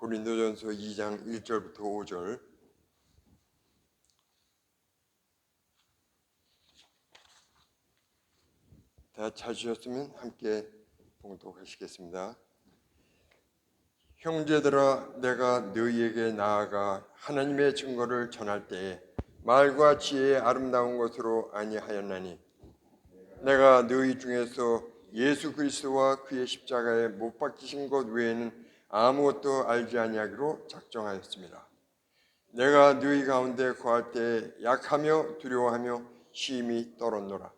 고린도전서 2장 1절부터 5절. 다 찾으셨으면 함께 봉독하시겠습니다. 형제들아, 내가 너희에게 나아가 하나님의 증거를 전할 때에 말과 지혜의 아름다운 것으로 아니하였나니, 내가 너희 중에서 예수 그리스도와 그의 십자가에 못 박히신 것 외에는 아무것도 알지 아니하기로 작정하였습니다. 내가 너희 가운데 거할 때 약하며 두려워하며 심히 떨었노라.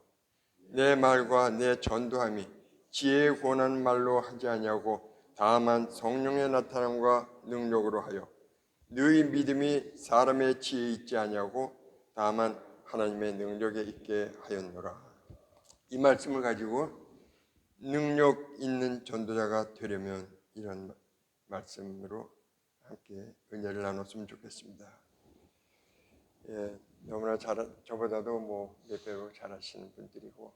내 말과 내 전도함이 지혜에 권하는 말로 하지 아니하고 다만 성령의 나타남과 능력으로 하여, 너희 믿음이 사람의 지혜에 있지 아니하고 다만 하나님의 능력에 있게 하였노라. 이 말씀을 가지고 능력 있는 전도자가 되려면 이런 말씀으로 함께 은혜를 나눴으면 좋겠습니다. 너무나 저보다도 몇 배로 잘하시는 분들이고,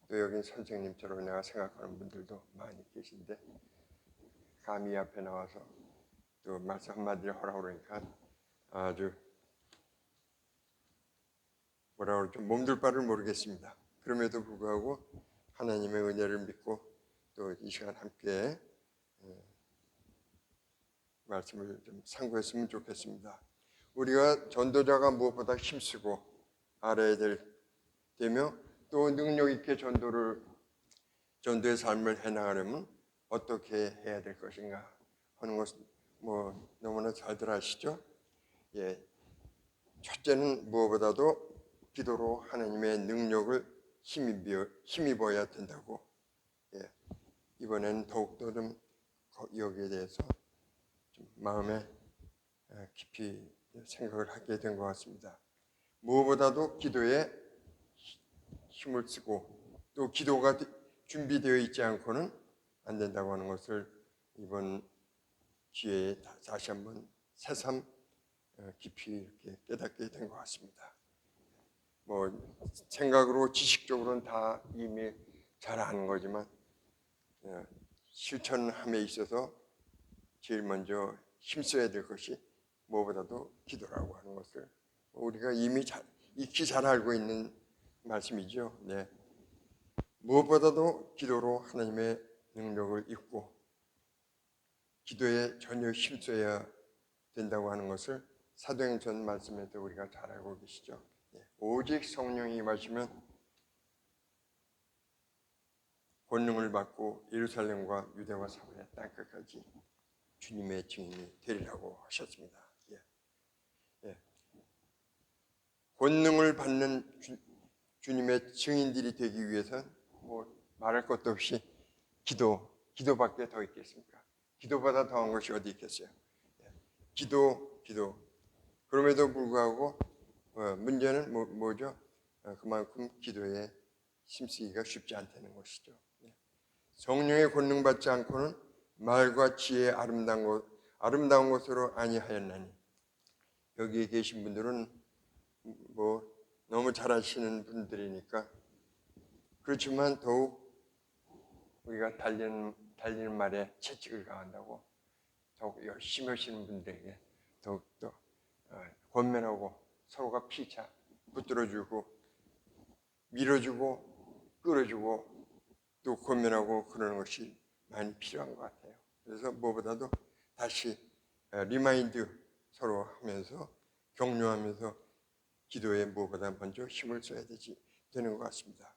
또 여기 선생님처럼 내가 생각하는 분들도 많이 계신데, 감히 앞에 나와서 또 말씀 한마디를 하라고 그러니까 아주 뭐라 그러죠? 몸둘 바를 모르겠습니다. 그럼에도 불구하고 하나님의 은혜를 믿고 또 이 시간 함께 말씀을 좀 상고했으면 좋겠습니다. 우리가 전도자가 무엇보다 힘쓰고 알아야 되며 또 능력 있게 전도의 삶을 해나가려면 어떻게 해야 될 것인가 하는 것은 너무나 잘들 아시죠? 첫째는 무엇보다도 기도로 하나님의 능력을 힘입어야 된다고. 이번에는 더욱더 좀 여기에 대해서 좀 마음에 깊이 생각을 하게 된 것 같습니다. 무엇보다도 기도에 힘을 쓰고 또 기도가 준비되어 있지 않고는 안 된다고 하는 것을 이번 기회에 다시 한번 새삼 깊이 이렇게 깨닫게 된 것 같습니다. 생각으로 지식적으로는 다 이미 잘 아는 거지만 실천함에 있어서 제일 먼저 힘써야 될 것이 무엇보다도 기도라고 하는 것을 우리가 이미 익히 잘 알고 있는 말씀이죠. 무엇보다도 기도로 하나님의 능력을 입고 기도에 전혀 힘써야 된다고 하는 것을 사도행전 말씀에도 우리가 잘 알고 계시죠. 오직 성령이 임하시면 권능을 받고 예루살렘과 유대와 사마리아 땅끝까지 주님의 증인이 되리라고 하셨습니다. 권능을 받는 주님의 증인들이 되기 위해서는 말할 것도 없이 기도밖에 더 있겠습니까? 기도보다 더한 것이 어디 있겠어요? 기도. 그럼에도 불구하고 문제는 뭐죠? 그만큼 기도에 힘쓰기가 쉽지 않다는 것이죠. 성령의 권능 받지 않고는 말과 지혜의 아름다운 것으로 아니하였나니. 여기에 계신 분들은 너무 잘하시는 분들이니까 그렇지만 더욱 우리가 달리는 말에 채찍을 가한다고 더욱 열심히 하시는 분들에게 더욱더 권면하고 서로가 피차 붙들어주고 밀어주고 끌어주고 또 권면하고 그러는 것이 많이 필요한 것 같아요. 그래서 무엇보다도 다시 리마인드 서로 하면서 격려하면서 기도에 무엇보다 먼저 힘을 써야 되는 것 같습니다.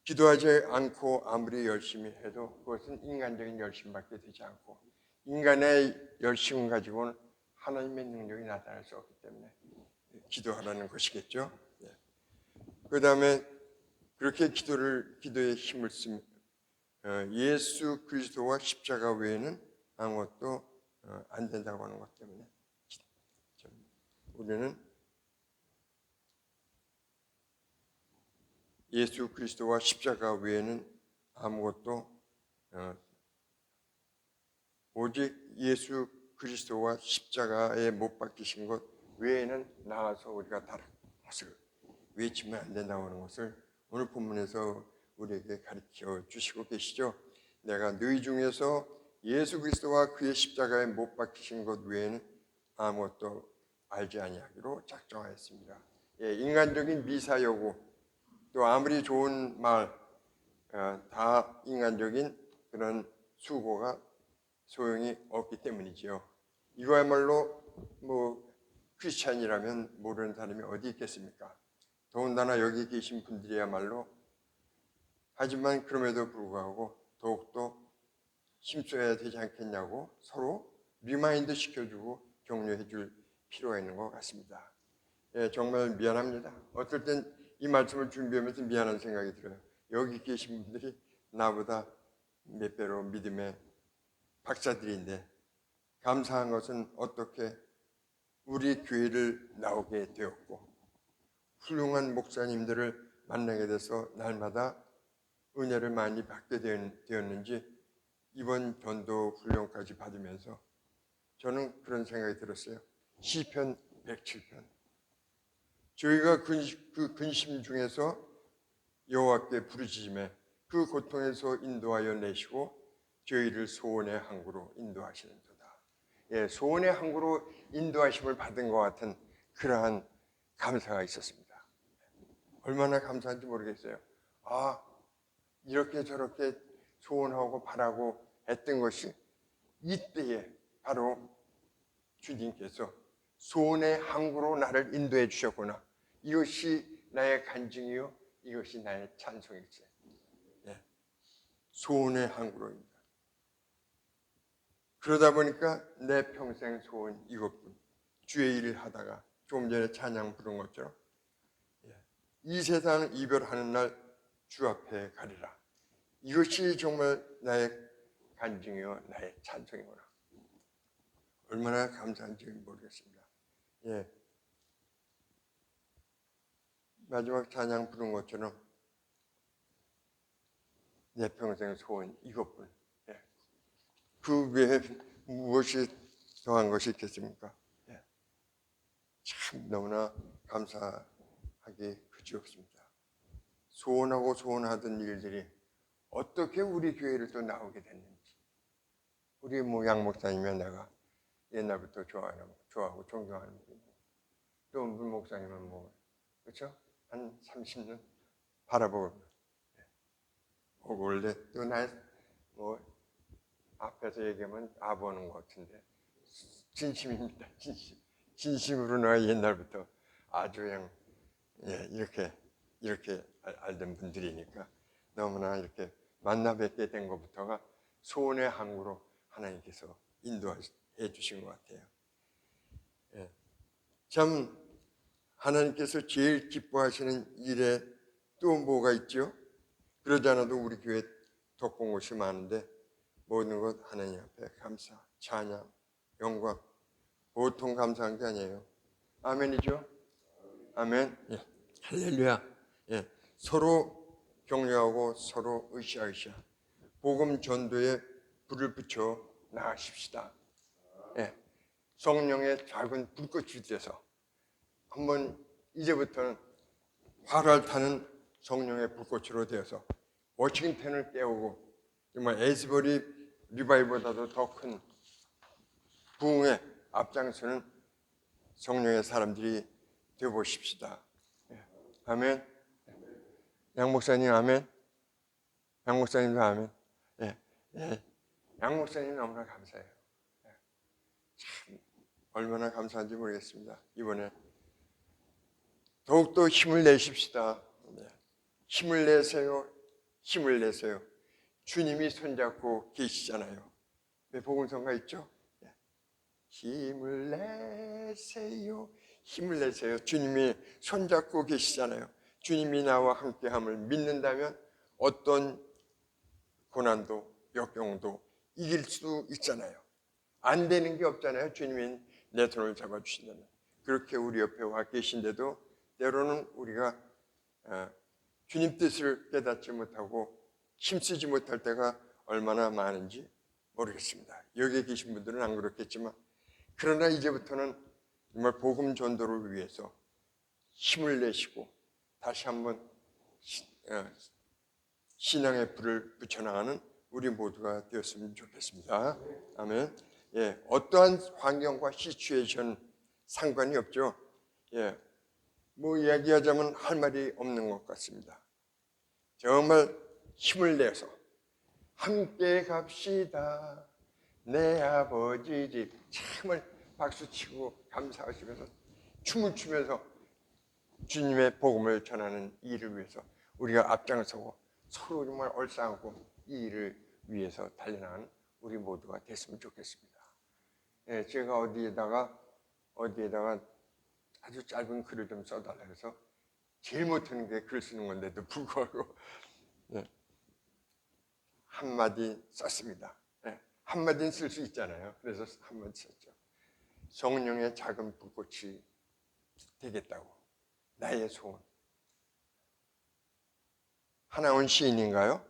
기도하지 않고 아무리 열심히 해도 그것은 인간적인 열심밖에 되지 않고 인간의 열심을 가지고는 하나님의 능력이 나타날 수 없기 때문에 기도하라는 것이겠죠. 그 다음에 그렇게 기도에 힘을 쓰면 예수 그리스도와 십자가 외에는 아무것도 안 된다고 하는 것 때문에 우리는 예수 그리스도와 십자가 외에는 아무것도 오직 예수 그리스도와 십자가에 못 박히신 것 외에는 나아서 우리가 다른 것을 외치면 안 된다고 하는 것을 오늘 본문에서 우리에게 가르쳐 주시고 계시죠. 내가 너희 중에서 예수 그리스도와 그의 십자가에 못 박히신 것 외에는 아무것도 알지 아니하기로 작정하였습니다. 예, 인간적인 미사 여구 또 아무리 좋은 말 다 인간적인 그런 수고가 소용이 없기 때문이지요. 이거야말로 뭐 크리스찬이라면 모르는 사람이 어디 있겠습니까? 더군다나 여기 계신 분들이야말로 하지만 그럼에도 불구하고 더욱더 힘써야 되지 않겠냐고 서로 리마인드 시켜주고 격려해 줄 필요가 있는 것 같습니다. 예, 정말 미안합니다. 어떨 땐 이 말씀을 준비하면서 미안한 생각이 들어요. 여기 계신 분들이 나보다 몇 배로 믿음의 박사들인데 감사한 것은 어떻게 우리 교회를 나오게 되었고 훌륭한 목사님들을 만나게 돼서 날마다 은혜를 많이 받게 되었는지 이번 전도 훈련까지 받으면서 저는 그런 생각이 들었어요. 시편 107편. 저희가 그 근심 중에서 여호와께 부르짖음에 그 고통에서 인도하여 내시고 저희를 소원의 항구로 인도하시는도다. 예, 소원의 항구로 인도하심을 받은 것 같은 그러한 감사가 있었습니다. 얼마나 감사한지 모르겠어요. 아, 이렇게 저렇게 소원하고 바라고 했던 것이 이때에 바로 주님께서 소원의 항구로 나를 인도해 주셨구나. 이것이 나의 간증이요, 이것이 나의 찬송일지. 예. 소원의 항구로입니다. 그러다 보니까 내 평생 소원 이것뿐. 주의 일을 하다가 조금 전에 찬양 부른 것처럼 이 세상 이별하는 날 주 앞에 가리라. 이것이 정말 나의 간증이요, 나의 찬송이구나. 얼마나 감사한지 모르겠습니다. 예. 마지막 찬양 부른 것처럼 내 평생 소원 이것뿐. 예. 그 외에 무엇이 더한 것이 있겠습니까? 예. 참 너무나 감사하기 그지없습니다. 소원하고 소원하던 일들이 어떻게 우리 교회를 또 나오게 됐는지. 우리 양 목사님이면 내가 옛날부터 좋아하고 존경하는 분이고 또 문 목사님은 그렇죠? 한 30년 바라보고 원래 또 나 앞에서 얘기하면 아보는 것 같은데 진심입니다. 진심으로 내가 옛날부터 아주 그냥 이렇게 알던 분들이니까 너무나 이렇게 만나 뵙게 된 것부터가 소원의 항구로 하나님께서 인도해 주신 것 같아요. 예. 참 하나님께서 제일 기뻐하시는 일에 또 뭐가 있죠? 그러지 않아도 우리 교회 덕본 곳이 많은데 모든 것 하나님 앞에 감사, 찬양, 영광 보통 감사한 게 아니에요. 아멘이죠? 아멘. 예. 할렐루야. 예. 서로 격려하고 서로 으쌰으쌰. 복음 전도에 불을 붙여 나가십시다. 예. 성령의 작은 불꽃이 돼서 한번 이제부터는 활활 타는 성령의 불꽃으로 되어서 워싱턴을 깨우고 정말 에스버리 리바이보다도 더 큰 부흥에 앞장서는 성령의 사람들이 되어보십시다. 예. 아멘. 양 목사님 아멘. 양 목사님도 아멘. 예. 예. 양 목사님 너무나 감사해요. 예. 참 얼마나 감사한지 모르겠습니다. 이번에 더욱더 힘을 내십시다. 네. 힘을 내세요. 힘을 내세요. 주님이 손잡고 계시잖아요. 왜 복음성가 있죠? 네. 힘을 내세요. 힘을 내세요. 주님이 손잡고 계시잖아요. 주님이 나와 함께함을 믿는다면 어떤 고난도 역경도 이길 수 있잖아요. 안 되는 게 없잖아요. 주님이 내 손을 잡아주신다면. 그렇게 우리 옆에 와 계신데도 때로는 우리가 주님 뜻을 깨닫지 못하고 힘쓰지 못할 때가 얼마나 많은지 모르겠습니다. 여기에 계신 분들은 안 그렇겠지만 그러나 이제부터는 정말 복음 전도를 위해서 힘을 내시고 다시 한번 신앙의 불을 붙여나가는 우리 모두가 되었으면 좋겠습니다. 아멘. 예, 어떠한 환경과 시츄에이션 상관이 없죠. 예, 뭐 이야기하자면 할 말이 없는 것 같습니다. 정말 힘을 내서 함께 갑시다. 내 아버지 집 참을 박수치고 감사하시면서 춤을 추면서 주님의 복음을 전하는 일을 위해서 우리가 앞장서고 서로 정말 얼싸안고 이 일을 위해서 달려나가는 우리 모두가 됐으면 좋겠습니다. 예, 제가 어디에다가 아주 짧은 글을 좀 써달라 해서 제일 못하는 게 글 쓰는 건데도 불구하고 한마디 썼습니다. 한마디는 쓸 수 있잖아요. 그래서 한마디 썼죠. 성령의 작은 불꽃이 되겠다고. 나의 소원. 하나원 시인인가요?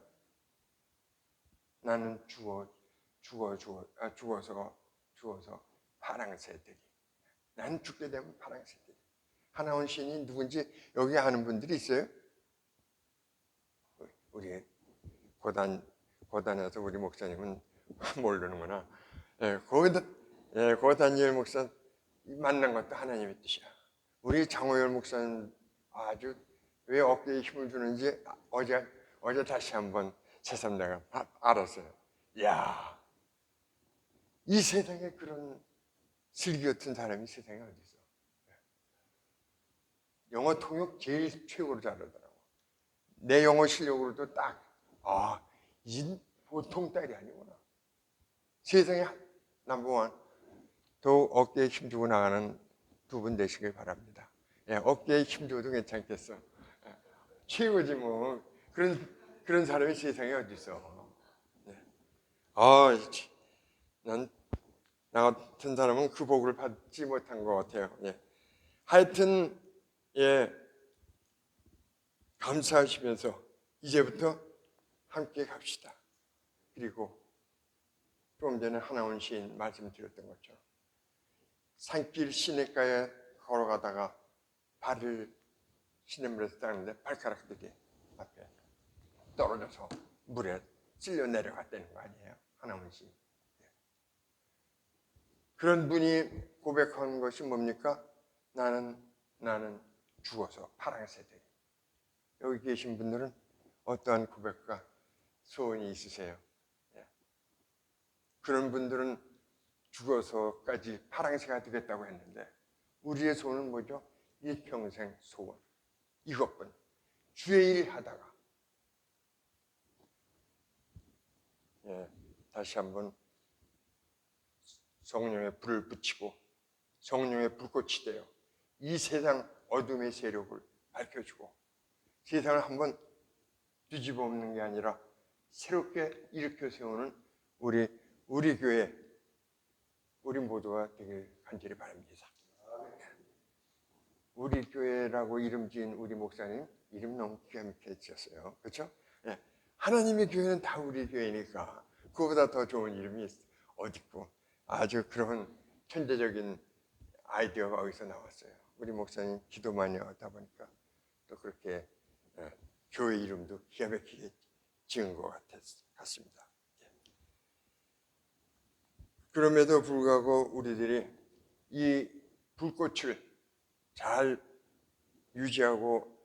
나는 죽어서 파랑새들이. 난 죽게 되면 파랑새들이. 하나원 시인이 누군지 여기 아는 분들이 있어요? 우리 고단에서 우리 목사님은 모르는구나. 고단일 목사 만난 것도 하나님의 뜻이야. 우리 장호열 목사는 아주 왜 어깨에 힘을 주는지 어제 다시 한번 새삼 내가 알았어요. 야, 이 세상에 그런 슬기 같은 사람이 세상에 어디 있어? 영어 통역 제일 최고로 잘하더라고. 내 영어 실력으로도 이 보통 딸이 아니구나. 세상에 넘버원. 더욱 어깨에 힘주고 나가는 두 분 되시길 바랍니다. 어깨에 힘줘도 괜찮겠어. 최고지 뭐. 그런 사람이 세상에 어디 있어? 나 같은 사람은 그 복을 받지 못한 것 같아요. 하여튼 감사하시면서 이제부터 함께 갑시다. 그리고 좀 전에 하나원 시인 말씀드렸던 것처럼 산길 시냇가에 걸어가다가 발을 시냇물에서 닦는데 발가락들이 앞에 떨어져서 물에 쓸려 내려갔다는 거 아니에요? 하나원 시인. 그런 분이 고백한 것이 뭡니까? 나는 죽어서 파랑새들이. 여기 계신 분들은 어떠한 고백과 소원이 있으세요? 그런 분들은 죽어서까지 파랑새가 되겠다고 했는데 우리의 소원은 뭐죠? 일평생 소원. 이것뿐. 주의 일 하다가 다시 한번 성령의 불을 붙이고 성령의 불꽃이 되어 이 세상 어둠의 세력을 밝혀주고 세상을 한번 뒤집어 엎는 게 아니라 새롭게 일으켜 세우는 우리 교회, 우리 모두가 되길 간절히 바랍니다. 우리 교회라고 이름 지은 우리 목사님 이름 너무 기가 막히게 지었어요. 그렇죠? 하나님의 교회는 다 우리 교회니까 그거보다 더 좋은 이름이 어디 있고 아주 그런 천재적인 아이디어가 어디서 나왔어요. 우리 목사님 기도 많이 하다 보니까 또 그렇게 교회 이름도 기가 막히게 지은 것 같습니다. 그럼에도 불구하고 우리들이 이 불꽃을 잘 유지하고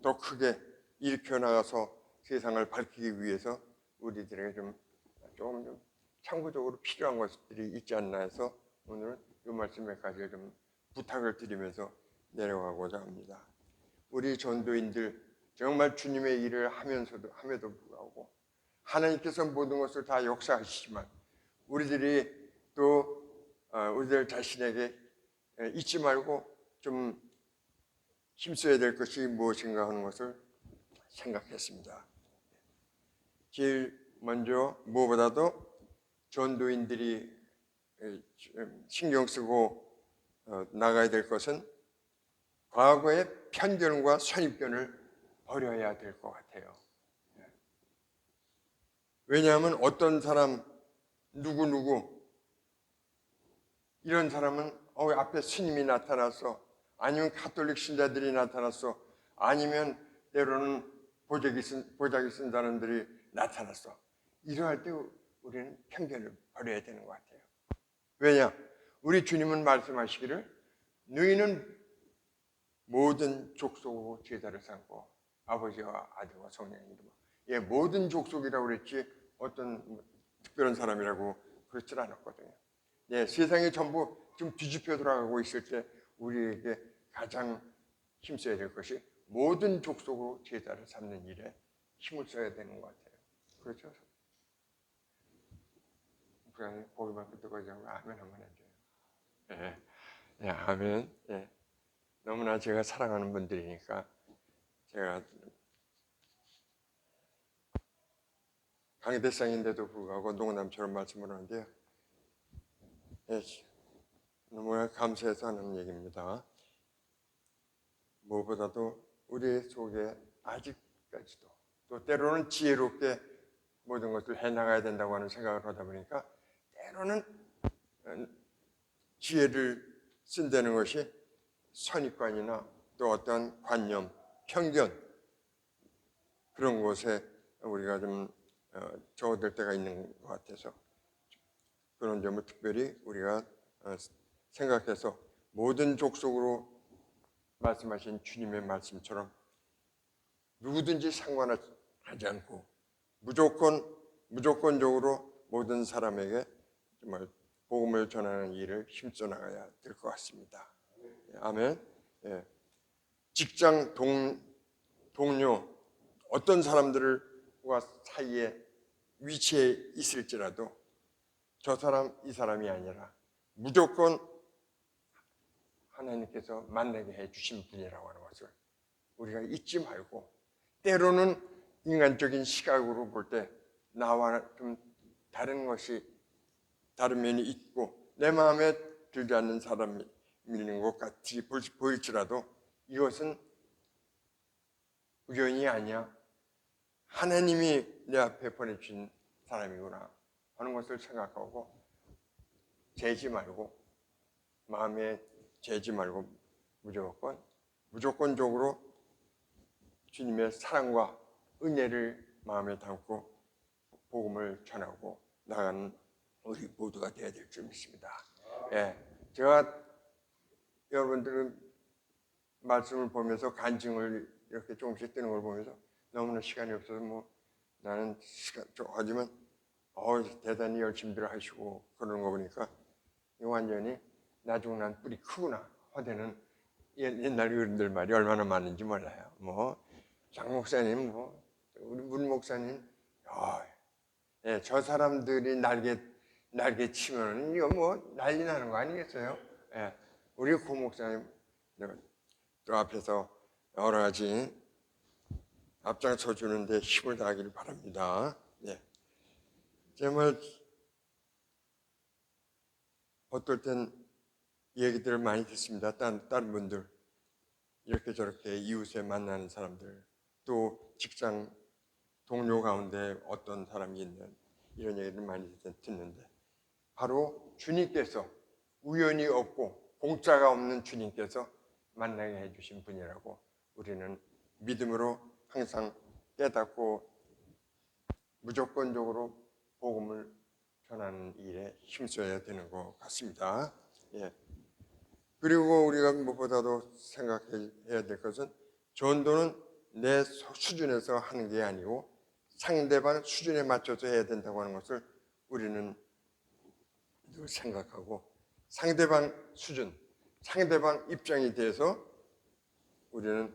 더 크게 일으켜 나가서 세상을 밝히기 위해서 우리들에게 좀 참고적으로 필요한 것들이 있지 않나 해서 오늘은 이 말씀 몇 가지를 좀 부탁을 드리면서 내려가고자 합니다. 우리 전도인들 정말 주님의 일을 함에도 불구하고 하나님께서 모든 것을 다 역사하시지만 우리들이 또 우리들 자신에게 잊지 말고 좀 힘써야 될 것이 무엇인가 하는 것을 생각했습니다. 제일 먼저 무엇보다도 전도인들이 신경 쓰고 나가야 될 것은 과거의 편견과 선입견을 버려야 될 것 같아요. 왜냐하면 어떤 사람 누구 이런 사람은 앞에 스님이 나타났어, 아니면 가톨릭 신자들이 나타났어, 아니면 때로는 보자기 쓴 사람들이 나타났어. 이러할 때 우리는 편견을 버려야 되는 것 같아요. 왜냐? 우리 주님은 말씀하시기를 너희는 모든 족속으로 제자를 삼고 아버지와 아들과 성령님도 모든 족속이라고 그랬지 어떤 특별한 사람이라고 그렇지 않았거든요. 세상이 전부 좀 뒤집혀 돌아가고 있을 때 우리에게 가장 힘써야 될 것이 모든 족속으로 제자를 삼는 일에 힘을 써야 되는 것 같아요. 그렇죠? 그냥 고기만 끄덕거리고 아멘 한번 해줘요. 아멘. 너무나 제가 사랑하는 분들이니까 제가 강대상인데도 불구하고 농담처럼 말씀을 하는데요. 너무나 감사해서 하는 얘기입니다. 무엇보다도 우리 속에 아직까지도 또 때로는 지혜롭게 모든 것을 해나가야 된다고 하는 생각을 하다 보니까 때로는 지혜를 쓴다는 것이 선입관이나 또 어떤 관념, 편견 그런 것에 우리가 좀 적어들 때가 있는 것 같아서 그런 점을 특별히 우리가 생각해서 모든 족속으로 말씀하신 주님의 말씀처럼 누구든지 상관하지 않고 무조건적으로 모든 사람에게 정말 복음을 전하는 일을 힘써 나가야 될 것 같습니다. 아멘. 직장 동료 어떤 사람들과 사이에 위치에 있을지라도 저 사람 이 사람이 아니라 무조건 하나님께서 만나게 해주신 분이라고 하는 것을 우리가 잊지 말고 때로는 인간적인 시각으로 볼 때 나와 좀 다른 면이 있고 내 마음에 들지 않는 사람이 있는 것 같이 보일지라도 이것은 우연이 아니야. 하나님이 내 앞에 보내주신 사람이구나 하는 것을 생각하고 마음에 재지 말고 무조건적으로 주님의 사랑과 은혜를 마음에 담고 복음을 전하고 나가는 우리 모두가 되어야 될 줄 믿습니다. 제가 여러분들 말씀을 보면서 간증을 이렇게 조금씩 뜨는 걸 보면서 너무나 시간이 없어서 나는 하지만 대단히 열심히들 하시고 그러는 거 보니까 완전히 나중 난 뿔이 크구나 하되는 옛날 어른들 말이 얼마나 많은지 몰라요. 장 목사님, 우리 문 목사님, 저 사람들이 날개 치면은 이거 난리 나는 거 아니겠어요? 우리 고 목사님 또 앞에서 여러 가지 앞장서 주는데 힘을 다하기를 바랍니다. 정말 어떨 땐 얘기들을 많이 듣습니다. 다른 분들 이렇게 저렇게 이웃에 만나는 사람들 또 직장 동료 가운데 어떤 사람이 있는 이런 얘기를 많이 듣는데 바로 주님께서 우연이 없고 공짜가 없는 주님께서 만나게 해주신 분이라고 우리는 믿음으로 항상 깨닫고 무조건적으로 복음을 전하는 일에 힘써야 되는 것 같습니다. 그리고 우리가 무엇보다도 생각해야 될 것은 전도는 내 수준에서 하는 게 아니고 상대방 수준에 맞춰서 해야 된다고 하는 것을 우리는 늘 생각하고 상대방 수준, 상대방 입장이 돼서 우리는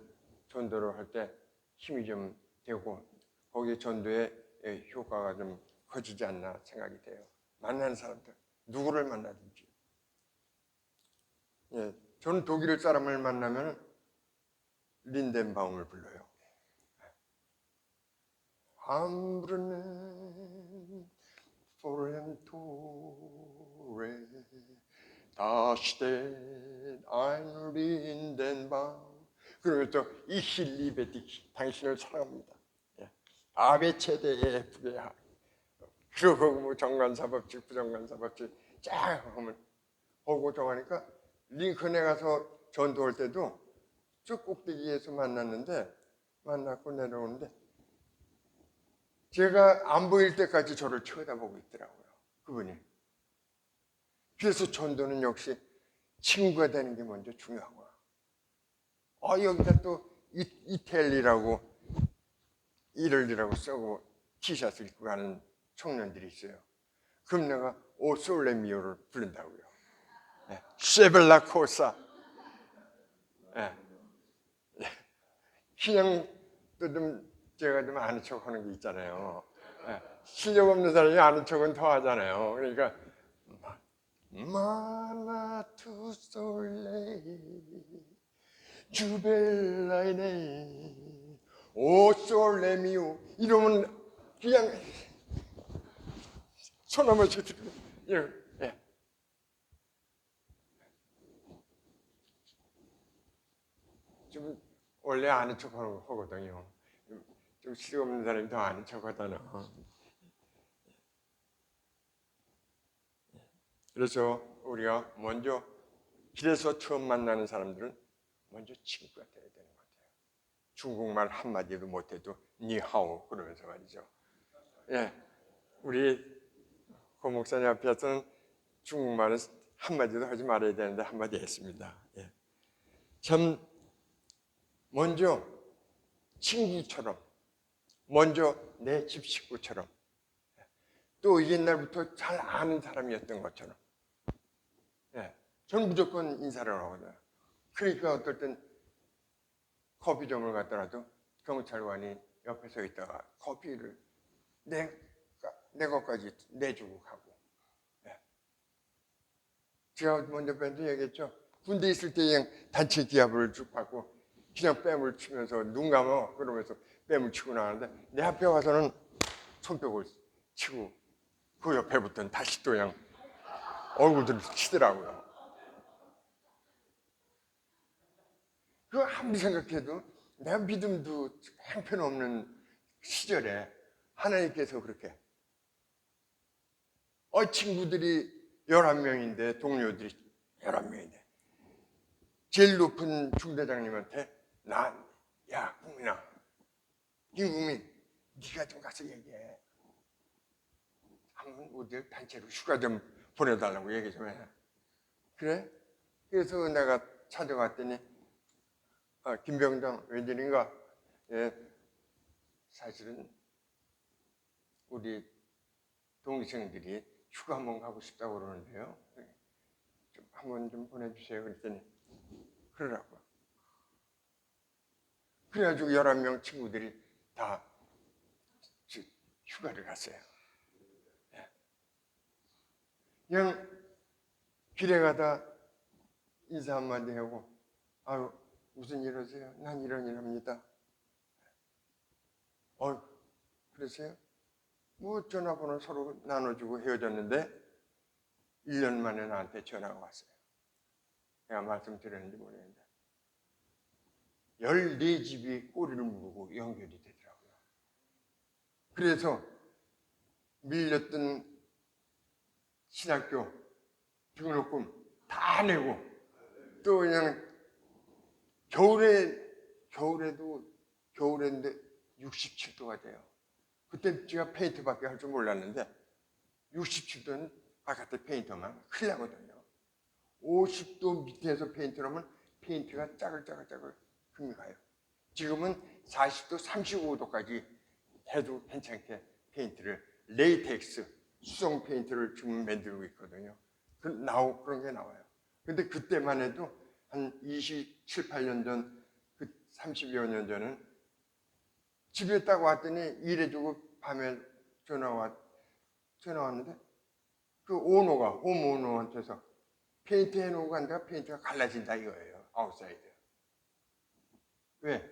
전도를 할 때 힘이 좀 되고 거기에 전도의 효과가 좀 커지지 않나 생각이 돼요. 만나는 사람들, 누구를 만나든지. 저는 독일 사람을 만나면 린덴바움을 불러요. Ambrunnen Forentore Da steht ein Lindenbaum. 그러면서 이 힐리베딕 당신을 사랑합니다. 아베체대에 부대하. 그리고 정관사법칙, 부정관사법칙 쫙 하면 보고 정하니까 링컨에 가서 전도할 때도 저 꼭대기에서 만났고 내려오는데 제가 안 보일 때까지 저를 쳐다보고 있더라고요. 그분이. 그래서 전도는 역시 친구가 되는 게 먼저 중요하구나. 여기다 또 이태리라고 이럴리라고 쓰고 티셔츠를 입고 가는 청년들이 있어요. 그럼 내가 오 솔레미오를 부른다고요. 네. 쉐벨라 코사. 네. 그냥 또 좀 제가 좀 아는 척 하는 게 있잖아요. 네. 실력 없는 사람이 아는 척은 더 하잖아요. 그러니까 마나투 솔레 주벨라이네 오 솔레미오 이러면 그냥 손 한번 쳐드리고 예. 좀 원래 아는 척 하거든요. 좀 실력 없는 사람이 더 아는 척 하잖아. 그래서 우리가 먼저 길에서 처음 만나는 사람들은 먼저 친구가 돼야 되는 것 같아요. 중국말 한마디도 못해도 니하오 그러면서 말이죠. 예, 우리 고 목사님 앞에서는 중국말은 한마디도 하지 말아야 되는데 한마디 했습니다. 예. 참 먼저 친구처럼 먼저 내 집 식구처럼 또 옛날부터 잘 아는 사람이었던 것처럼 저는 무조건 인사를 하거든요. 그러니까 어떨 땐 커피점을 갔더라도 경찰관이 옆에 서 있다가 커피를 내 것까지 내주고 가고 제가 먼저 밴드 얘기했죠. 군대 있을 때 그냥 단체 기합을 쭉 받고 그냥 뺨을 치면서 눈 감아 그러면서 뺨을 치고 나가는데 내 앞에 와서는 손뼉을 치고 그 옆에부터는 다시 또 그냥 얼굴들을 치더라고요. 그거 아무리 생각해도 내 믿음도 형편없는 시절에 하나님께서 그렇게 친구들이 11명인데 동료들이 11명인데 제일 높은 중대장님한테 야 국민아 김국민 네가 좀 가서 얘기해. 한번 어디 단체로 휴가 좀 보내달라고 얘기 좀 해. 그래? 그래서 내가 찾아갔더니 김병장 웬일인가? 예, 사실은 우리 동생들이 휴가 한번 가고 싶다고 그러는데요. 좀 한번 좀 보내주세요. 그랬더니 그러라고. 그래가지고 11명 친구들이 다 휴가를 갔어요. 그냥 길에 가다 인사 한마디 하고 아유 무슨 일 하세요? 난 이런 일 합니다. 그러세요? 뭐 전화번호 서로 나눠주고 헤어졌는데 1년 만에 나한테 전화가 왔어요. 내가 말씀드렸는지 모르겠는데 14집이 꼬리를 물고 연결이 되더라고요. 그래서 밀렸던 신학교 등록금 다 내고 또 그냥 겨울인데 67도가 돼요. 그때 제가 페인트밖에 할 줄 몰랐는데 67도는 바깥에 페인트만 큰일 나거든요. 50도 밑에서 페인트를 하면 페인트가 짜글짜글 금이 가요. 지금은 40도, 35도까지 해도 괜찮게 페인트를 레이텍스 수성 페인트를 지금 만들고 있거든요. 그런 게 나와요. 근데 그때만 해도 한 27, 8년 전, 30여 년 전은 집에 딱 왔더니 일해주고 밤에 전화 왔는데 그 홈 오너한테서 페인트 해놓고 간다가 페인트가 갈라진다 이거예요. 아웃사이드. 왜?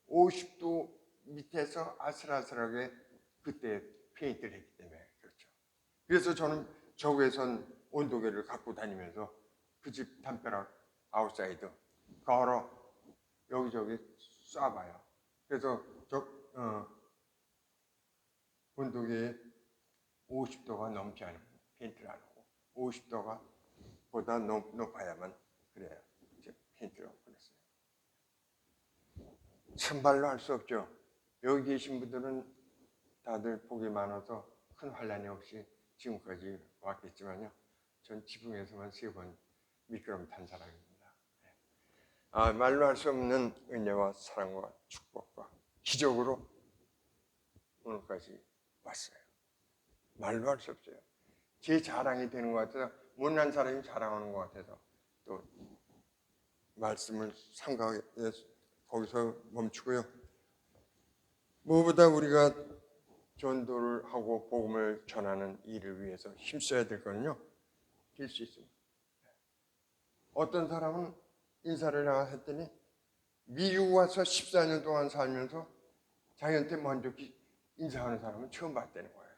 50도 밑에서 아슬아슬하게 그때 페인트를 했기 때문에 그렇죠. 그래서 저는 저기에선 온도계를 갖고 다니면서 그 집 담벼락 아웃사이드 걸어 여기저기 쏴봐요. 그래서 온도계에 50도가 넘지 않으면 페인트를 안 하고 50도가 보다 높아야만 그래요. 이제 페인트를 하고 그랬어요. 참말로 할 수 없죠. 여기 계신 분들은 다들 복이 많아서 큰 환란이 없이 지금까지 왔겠지만요. 전 지붕에서만 3번 미끄럼 탄 사람입니다. 말로 할 수 없는 은혜와 사랑과 축복과 기적으로 오늘까지 왔어요. 말로 할 수 없어요. 제 자랑이 되는 것 같아서, 못난 사람이 자랑하는 것 같아서 또 말씀을 삼가해서 거기서 멈추고요. 무엇보다 우리가 전도를 하고 복음을 전하는 일을 위해서 힘써야 될 거는요, 될 수 있습니다. 어떤 사람은 인사를 내가 했더니 미국 와서 14년 동안 살면서 자기한테 먼저 인사하는 사람은 처음 봤다는 거예요.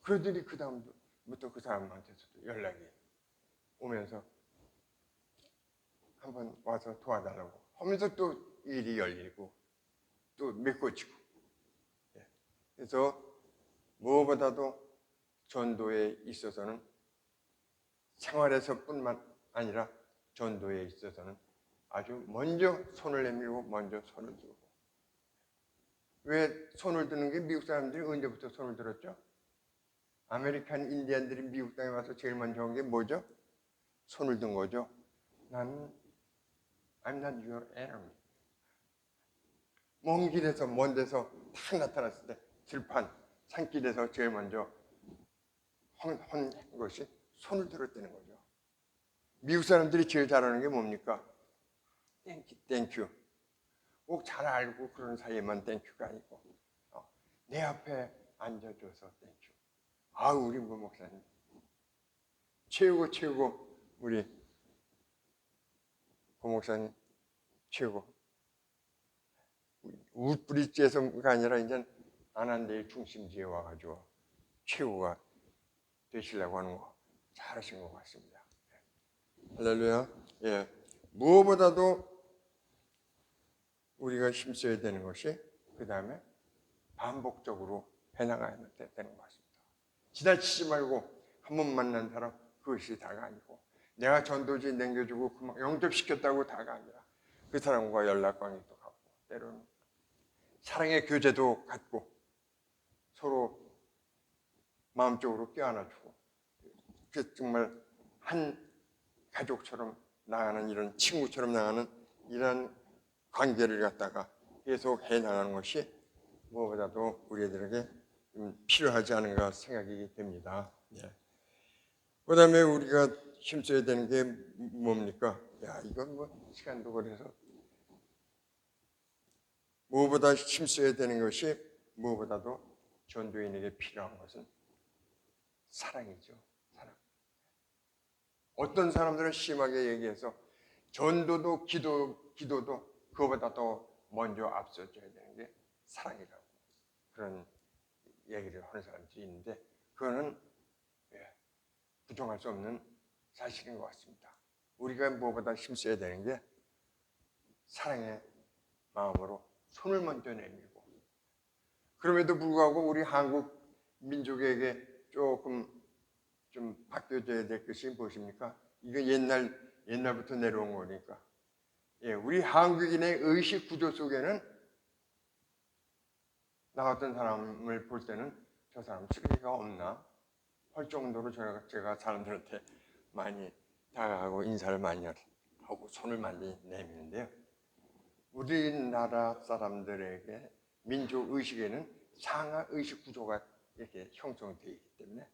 그러더니 그 다음부터 그 사람한테서도 연락이 오면서 한번 와서 도와달라고 하면서 또 일이 열리고 또 메꿔지고. 그래서 무엇보다도 전도에 있어서는 생활에서뿐만 아니라 전도에 있어서는 아주 먼저 손을 내밀고 먼저 손을 들고. 왜 손을 드는 게 미국 사람들이 언제부터 손을 들었죠? 아메리칸 인디언들이 미국 땅에 와서 제일 먼저 한 게 뭐죠? 손을 든 거죠. 나는 I'm not your enemy. 먼 길에서 먼 데서 탁 나타났을 때 들판 산길에서 제일 먼저 한 것이 손을 들었다는 거죠. 미국 사람들이 제일 잘하는 게 뭡니까? 땡큐. 꼭 잘 알고 그런 사이에만 땡큐가 아니고 내 앞에 앉아줘서 땡큐. 우리 뭐 목사님 최고 우리 고 목사님 최고. 우브리지에서가 아니라 이제 아난데의 중심지에 와가지고 최고가 되시려고 하는 거 잘하신 것 같습니다. 할렐루야. 예. 무엇보다도 우리가 힘써야 되는 것이 그 다음에 반복적으로 해나가야 되는 것 같습니다. 지나치지 말고 한 번 만난 사람 그것이 다가 아니고, 내가 전도지 남겨주고 영접시켰다고 다가 아니라 그 사람과 연락관계도 갖고 때로는 사랑의 교제도 갖고 서로 마음적으로 껴안아주고, 그 정말 한 가족처럼 나가는, 이런 친구처럼 나가는 이런 관계를 갖다가 계속 해나가는 것이 무엇보다도 우리들에게 필요하지 않은가 생각이 됩니다. 그 다음에 우리가 힘써야 되는 게 뭡니까? 이건 뭐 시간도 그래서 무엇보다 힘써야 되는 것이, 무엇보다도 전도인에게 필요한 것은 사랑이죠. 사랑. 어떤 사람들은 심하게 얘기해서 전도도 기도도 그거보다 더 먼저 앞서줘야 되는 게 사랑이라고 그런 얘기를 하는 사람들이 있는데, 그거는 부정할 수 없는 사실인 것 같습니다. 우리가 무엇보다 힘써야 되는 게 사랑의 마음으로 손을 먼저 내밀고, 그럼에도 불구하고 우리 한국 민족에게 조금 좀 바뀌어져야 될 것이 무엇입니까? 이거 옛날부터 내려온 거니까. 우리 한국인의 의식 구조 속에는 나 같은 사람을 볼 때는 저 사람 쓰레기가 없나 할 정도로 제가 사람들한테 많이 다가가고 인사를 많이 하고 손을 많이 내미는데요. 우리나라 사람들에게 민족 의식에는 상하 의식 구조가 이렇게 형성되어 있기 때문에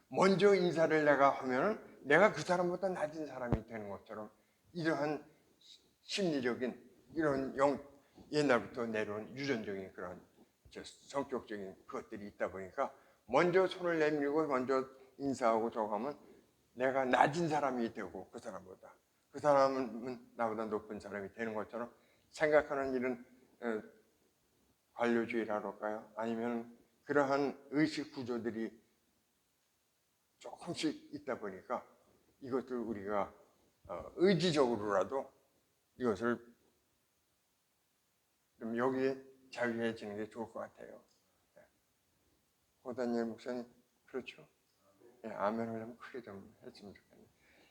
먼저 인사를 내가 하면 내가 그 사람보다 낮은 사람이 되는 것처럼, 이러한 심리적인 이런 옛날부터 내려온 유전적인 그런 성격적인 것들이 있다 보니까 먼저 손을 내밀고 먼저 인사하고 저거 하면 내가 낮은 사람이 되고 그 사람은 나보다 높은 사람이 되는 것처럼 생각하는 이런 관료주의라고 할까요? 아니면 그러한 의식 구조들이 조금씩 있다 보니까 이것들 우리가 의지적으로라도 이것을 좀 여기에 자유해지는 게 좋을 것 같아요. 호다니엘 목사님, 그렇죠? 아멘을 좀 크게 좀 했으면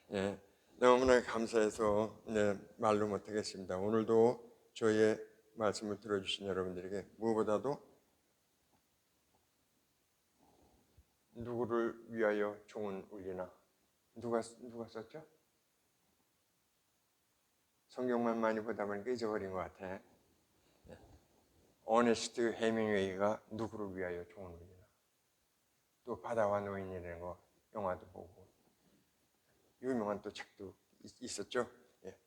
좋겠네요. 너무나 감사해서 말로 못하겠습니다. 오늘도 저의 말씀을 들어주신 여러분들에게 무엇보다도 누구를 위하여 종은 울리나? 누가 썼죠? 성경만 많이 보다 보니까 잊어버린 것 같아. 어네스트 헤밍웨이가 누구를 위하여 종은 울리나? 또 바다와 노인이라는 거 영화도 보고 유명한 또 책도 있었죠. 예.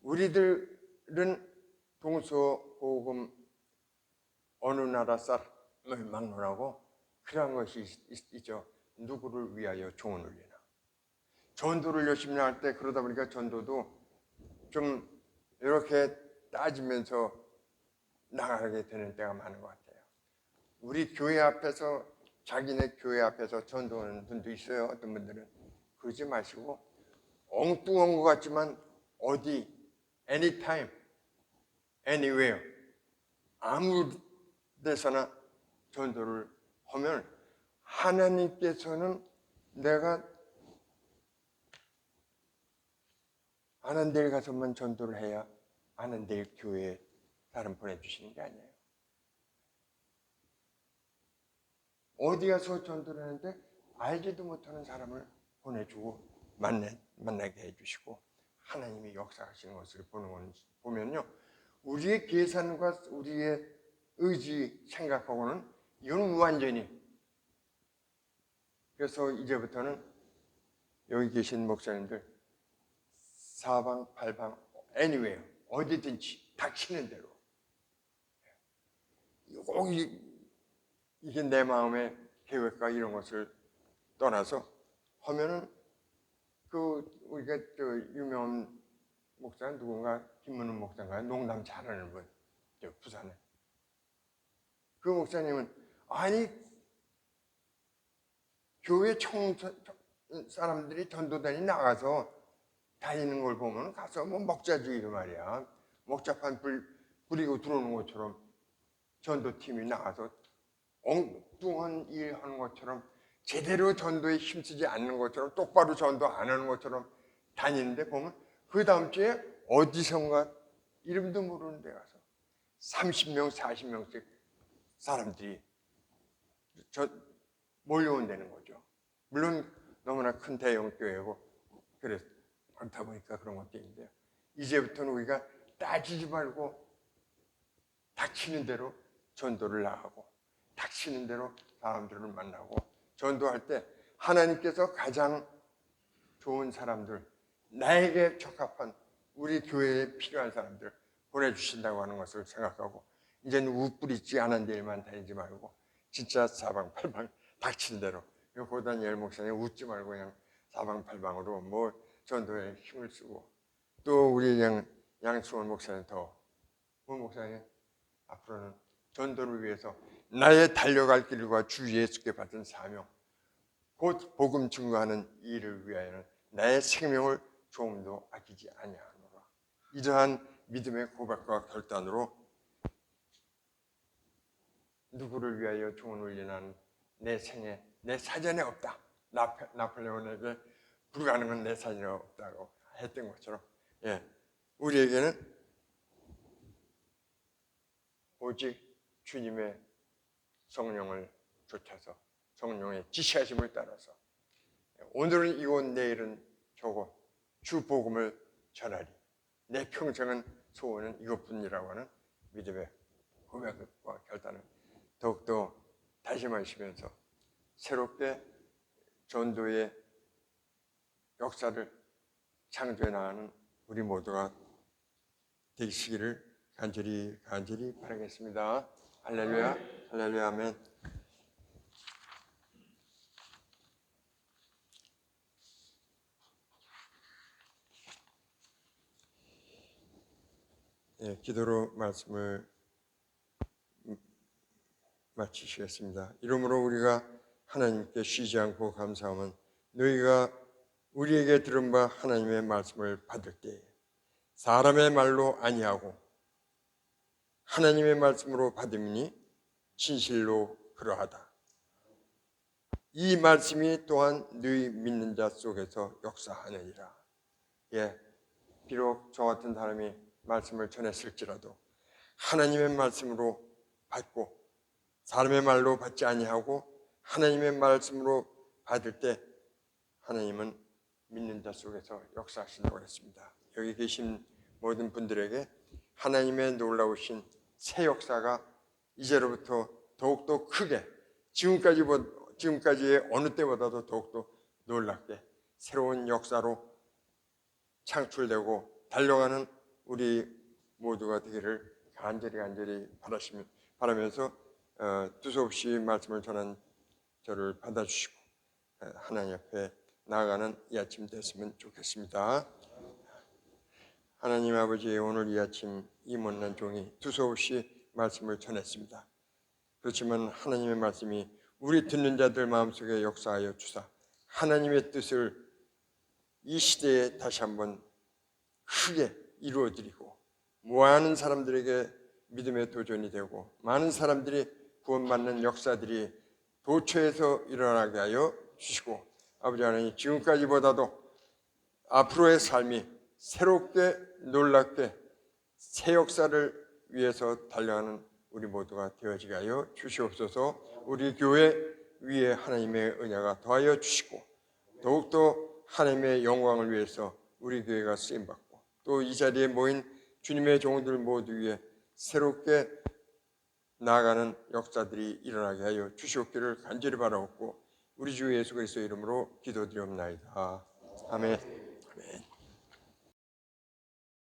우리들은 동서고금 어느 나라 사람을 막론하고 그런 것이 있죠. 누구를 위하여 종은 울리나? 전도를 열심히 할 때 그러다 보니까 전도도 좀 이렇게 따지면서 나가게 되는 때가 많은 것 같아요. 우리 교회 앞에서 자기네 교회 앞에서 전도하는 분도 있어요. 어떤 분들은 그러지 마시고 엉뚱한 것 같지만 어디, anytime, anywhere 아무 데서나 전도를 하면 하나님께서는 내가 아는 데를 가서만 전도를 해야 아는 데를 교회에 사람 보내주시는 게 아니에요. 어디 가서 전도를 하는데 알지도 못하는 사람을 보내주고 만나게 해주시고 하나님이 역사하시는 것을 보면요. 우리의 계산과 우리의 의지, 생각하고는 이건 무완전히. 그래서 이제부터는 여기 계신 목사님들 사방팔방 anywhere 어디든지 닥치는 대로 꼭 이게 내 마음의 계획과 이런 것을 떠나서 하면은 우리가 유명한 목사 누군가 김문훈 목사인가 농담 잘하는 분 부산에 그 목사님은 아니 교회 사람들이 전도단이 나가서 다니는 걸 보면 가서 뭐 먹자주의로 말이야 먹자판 부리고 들어오는 것처럼 전도팀이 나가서 엉뚱한 일 하는 것처럼 제대로 전도에 힘쓰지 않는 것처럼 똑바로 전도 안 하는 것처럼 다니는데 보면 그 다음 주에 어디선가 이름도 모르는 데 가서 30명, 40명씩 사람들이 몰려온다는 거죠. 물론 너무나 큰 대형 교회고 그래서 그렇다 보니까 그런 것도 있는데요. 이제부터는 우리가 따지지 말고 닥치는 대로 전도를 나가고 닥치는 대로 사람들을 만나고 전도할 때 하나님께서 가장 좋은 사람들 나에게 적합한 우리 교회에 필요한 사람들 보내주신다고 하는 것을 생각하고 이제는 우뿌리지 않은 일만 다니지 말고 진짜 사방팔방 닥친 대로 고다니엘 목사님 웃지 말고 그냥 사방팔방으로 뭐 전도에 힘을 쓰고 또 우리 양수원 목사님 목사님 앞으로는 전도를 위해서 나의 달려갈 길과 주 예수께 받은 사명 곧 복음 증거하는 일을 위하여는 나의 생명을 조금도 아끼지 아니하노라. 이러한 믿음의 고백과 결단으로 누구를 위하여 종은 울리는 내 생에 내 사전에 없다. 나폴레온에게 불가능한 내 사전에 없다고 했던 것처럼 우리에게는 오직 주님의 성령을 쫓아서 성령의 지시하심을 따라서 오늘은 이곳 내일은 저곳 주 복음을 전하리 내 평생은 소원은 이것뿐이라고 하는 믿음의 고백과 결단을 더욱더 다짐하시면서 새롭게 전도의 역사를 창조해 나가는 우리 모두가 되시기를 간절히 바라겠습니다. 할렐루야, 할렐루야, 아멘. 기도로 말씀을 마치시겠습니다. 이러므로 우리가 하나님께 쉬지 않고 감사하면 너희가 우리에게 들은 바 하나님의 말씀을 받을 때 사람의 말로 아니하고 하나님의 말씀으로 받음이니 진실로 그러하다. 이 말씀이 또한 너희 믿는 자 속에서 역사하느니라. 비록 저 같은 사람이 말씀을 전했을지라도 하나님의 말씀으로 받고 사람의 말로 받지 아니하고 하나님의 말씀으로 받을 때 하나님은 믿는 자 속에서 역사하신다고 했습니다. 여기 계신 모든 분들에게 하나님의 놀라우신 새 역사가 이제로부터 더욱더 크게 지금까지의 어느 때보다도 더욱더 놀랍게 새로운 역사로 창출되고 달려가는 우리 모두가 되기를 간절히 바라면서 두서없이 말씀을 전한 저를 받아주시고 하나님 앞에 나아가는 이 아침 됐으면 좋겠습니다. 하나님 아버지, 오늘 이 아침 이 못난 종이 두서없이 말씀을 전했습니다. 그렇지만 하나님의 말씀이 우리 듣는 자들 마음속에 역사하여 주사 하나님의 뜻을 이 시대에 다시 한번 크게 이루어드리고 많은 사람들에게 믿음의 도전이 되고 많은 사람들이 구원받는 역사들이 도처에서 일어나게 하여 주시고 아버지 하나님, 지금까지보다도 앞으로의 삶이 새롭게 놀랍게 새 역사를 위해서 달려가는 우리 모두가 되어지게 하여 주시옵소서. 우리 교회 위에 하나님의 은혜가 더하여 주시고 더욱더 하나님의 영광을 위해서 우리 교회가 쓰임받고 또 이 자리에 모인 주님의 종들 모두 위에 새롭게 나아가는 역사들이 일어나게 하여 주시옵기를 간절히 바라옵고 우리 주 예수 그리스도의 이름으로 기도드리옵나이다. 아멘.